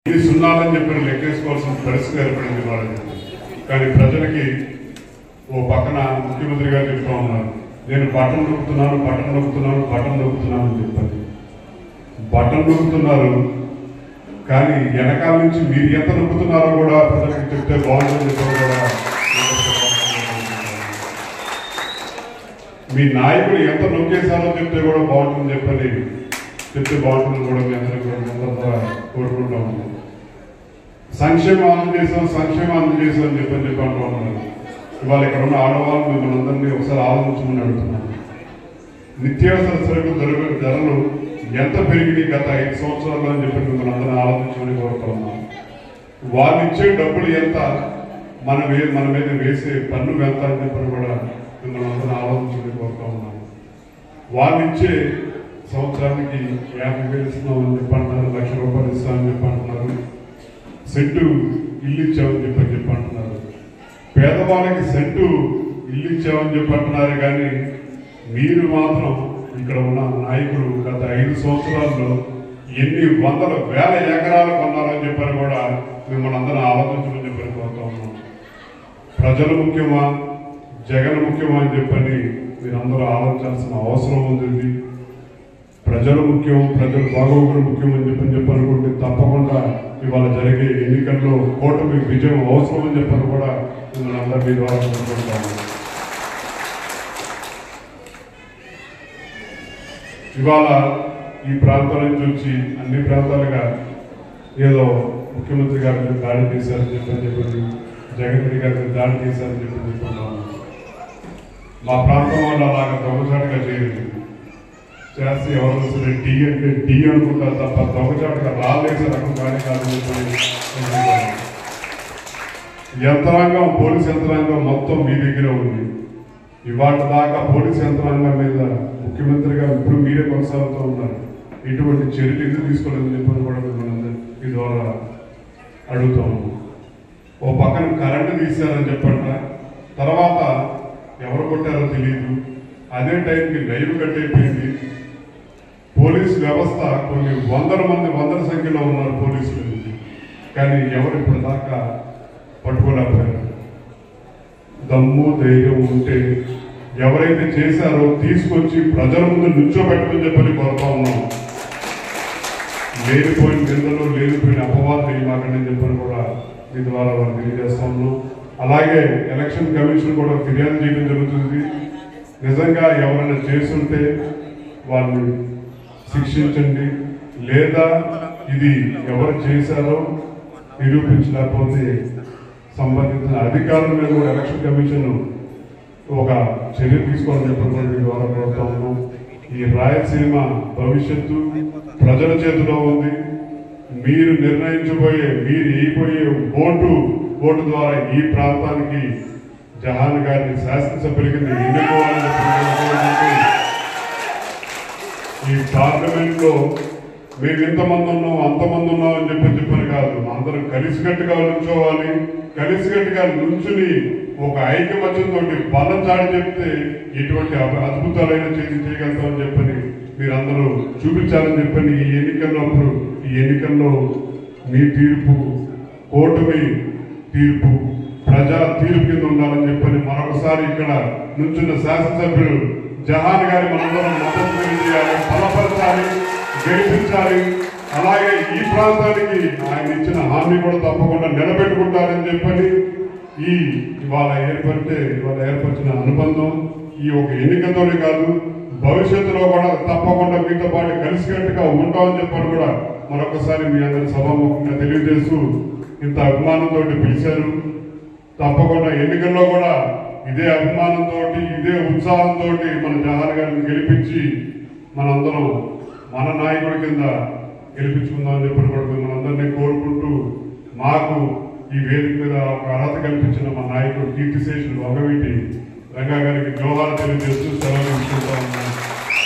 ఇది సున్నాలని చెప్పి లెక్కేసుకోవాల్సిన పరిస్థితి ఏర్పడింది వాళ్ళకి. కానీ ప్రజలకి ఓ పక్కన ముఖ్యమంత్రి గారు చెప్తా ఉన్నారు, నేను బటన్ నొక్కుతున్నాను అని చెప్పారు. బటన్ నొక్కుతున్నారు, కానీ వెనకాల నుంచి మీరు ఎంత నొక్కుతున్నారో కూడా ప్రజలకు చెప్తే బాగుంటుందని చెప్పి కూడా మీ నాయకుడు ఎంత నొక్కేశారో చెప్తే కూడా బాగుంటుందని చెప్తే బాగుంటుందని కూడా మీ అందరికీ కూడా కోరుకుంటా ఉన్నాం. సంక్షేమం అందజేసాం అని చెప్పి అంటూ ఉన్నారు. ఇవాళ ఇక్కడ ఉన్న ఆడవాళ్ళు మిమ్మల్ని అందరినీ ఒకసారి ఆలోచించమని అడుగుతున్నాను. నిత్యావసర సరుకు ధరలు ఎంత పెరిగినాయి గత 5 సంవత్సరాల్లో అని చెప్పి మిమ్మల్ని అందరినీ ఆలోచించమని కోరుతా ఉన్నాం. వాళ్ళు ఇచ్చే డబ్బులు ఎంత, మన మీద వేసే పన్ను ఎంత అని చెప్పని కూడా మిమ్మల్ని అందరినీ ఆలోచించమని కోరుతా ఉన్నాను. వాళ్ళు ఇచ్చే సంవత్సరానికి 50,000 ఇస్తున్నామని చెప్పి అంటున్నారు, 1,00,000 రూపాయలు ఇస్తామని చెప్పి అంటున్నారు, సెంటు ఇల్లు ఇచ్చామని చెప్పి అంటున్నారు. పేదవాళ్ళకి సెంటు ఇల్లు ఇచ్చామని చెప్పి అంటున్నారు. కానీ మీరు మాత్రం ఇక్కడ ఉన్న నాయకులు గత 5 సంవత్సరాల్లో ఎన్ని వందల వేల ఎకరాలు కొన్నారని చెప్పని కూడా మిమ్మల్ని అందరూ ఆలోచించమని చెప్పని కోరుతా ఉన్నాం. ప్రజలు ముఖ్యమా, జగన్ ముఖ్యమా అని చెప్పని మీరందరూ ఆలోచించాల్సిన అవసరం ఉంది. ప్రజలు ముఖ్యం, ప్రజలు బాగోగులు ముఖ్యం అని చెప్పని అనుకుంటే తప్పకుండా ఇవాళ జరిగే ఎన్నికల్లో కూటమి విజయం అవసరం అని చెప్పని కూడా మిమ్మల్ని అందరూ మీ ద్వారా కోరుకుంటాము. ఇవాళ ఈ ప్రాంతం నుంచి వచ్చి అన్ని ప్రాంతాలుగా ఏదో ముఖ్యమంత్రి గారి మీద దాడి చేశారని చెప్పి జగన్ రెడ్డి గారి మీద దాడి చేశారని చెప్పుకుంటున్నాము. మా ప్రాంతం వాళ్ళు అలాగా దొంగచాటుగా చేయలేదు. చేస్తే ఎవరు సరే టీ అంటే టీ అనుకుంటారు తప్ప దొంగచాటుగా రాలేసే రకం కానీ కాదని యంత్రాంగం, పోలీస్ యంత్రాంగం మొత్తం మీ దగ్గర ఉంది. ఇవాళ దాకా పోలీస్ యంత్రాంగం మీద ముఖ్యమంత్రి గారు ఇప్పుడు మీరే కొనసాగుతూ ఉన్నారు. ఇటువంటి చర్యలు ఎందుకు తీసుకోలేదని చెప్పని కూడా మిమ్మల్ని ఈ ద్వారా అడుగుతూ ఉన్నాం. ఓ పక్కన కరెంటు తీశారని చెప్పంట, తర్వాత ఎవరు కొట్టారో తెలియదు. అదే టైంకి లైవ్ కట్ అయిపోయింది. పోలీస్ వ్యవస్థ కొన్ని వందల సంఖ్యలో ఉన్నారు పోలీసులు, కానీ ఎవరు ఇప్పుడు దాకా పట్టుకోలేకపోయారు. దమ్ము ధైర్యం ఉంటే ఎవరైతే చేశారో తీసుకొచ్చి ప్రజల ముందు నుంచోబెట్టమని చెప్పని కోరుతా ఉన్నాం. లేనిపోయిన నిందలు, లేనిపోయిన అపవాదాలు మాకని చెప్పని కూడా మీ ద్వారా వాళ్ళు తెలియజేస్తా ఉన్నాం. అలాగే ఎలక్షన్ కమిషన్ కూడా ఫిర్యాదు చేయడం జరుగుతుంది. నిజంగా ఎవరైనా చేస్తుంటే వాళ్ళని శిక్షించండి, లేదా ఇది ఎవరు చేశారో నిరూపించలేకపోతే సంబంధించిన అధికారుల మీద కూడా ఎలక్షన్ కమిషన్ ఒక చర్య తీసుకోవాలని చెప్పి ద్వారా కోరుతా ఉన్నాం. ఈ రాయలసీమ భవిష్యత్తు ప్రజల చేతిలో ఉంది. మీరు నిర్ణయించబోయే, మీరు వేయబోయే ఓటు ద్వారా ఈ ప్రాంతానికి జహాన్ గారిని శాసనసభ్యులకి ఎన్నుకోవాలని చెప్పి ఈ పార్లమెంట్ లో మేము ఇంతమంది ఉన్నాం అంతమంది ఉన్నాం అని చెప్పని కాదు, అందరం కలిసికట్టుగా నుంచోవాలి. కలిసికట్టుగా నుంచుని ఒక ఐకమత్యంతో బలం చాడి చెప్తే ఎటువంటి అద్భుతాలైన చేయగలుగుతామని చెప్పని మీరందరూ చూపించాలని చెప్పని ఈ ఎన్నికల్లో మీ తీర్పు కూటమి తీర్పు ప్రజా తీర్పు కింద ఉండాలని చెప్పని మరొకసారి ఇక్కడ నుంచున్న శాసనసభ్యులు జహాన్ గారి మనందరం మద్దతు తెలియజేయాలి, బలపరచాలి, గెలిపించాలి. అలాగే ఈ ప్రాంతానికి ఆయన ఇచ్చిన హామీ కూడా తప్పకుండా నిలబెట్టుకుంటారని చెప్పని ఇవాళ ఏర్పరిచిన అనుబంధం ఈ ఒక ఎన్నికతోనే కాదు, భవిష్యత్తులో కూడా తప్పకుండా మీతో పాటు కలిసికట్టుగా ఉంటామని చెప్పని కూడా మరొకసారి మీ అందరి సభాముఖంగా తెలియజేస్తూ ఇంత అభిమానంతో పిలిచారు. తప్పకుండా ఎన్నికల్లో కూడా ఇదే అభిమానంతో, ఇదే ఉత్సాహంతో మన జహాన్ గారిని గెలిపించి మనందరం మన నాయకుడి కింద గెలిపించుకుందామని చెప్పి కూడా మనందరినీ కోరుకుంటూ, మాకు ఈ వేదిక మీద ఒక అర్హత కల్పించిన మా నాయకుడు కీర్తిశేషులు వగవీటి రంగా గారికి జోహార్ తెలియజేస్తూ సెలవు తీసుకుంటా ఉన్నాను.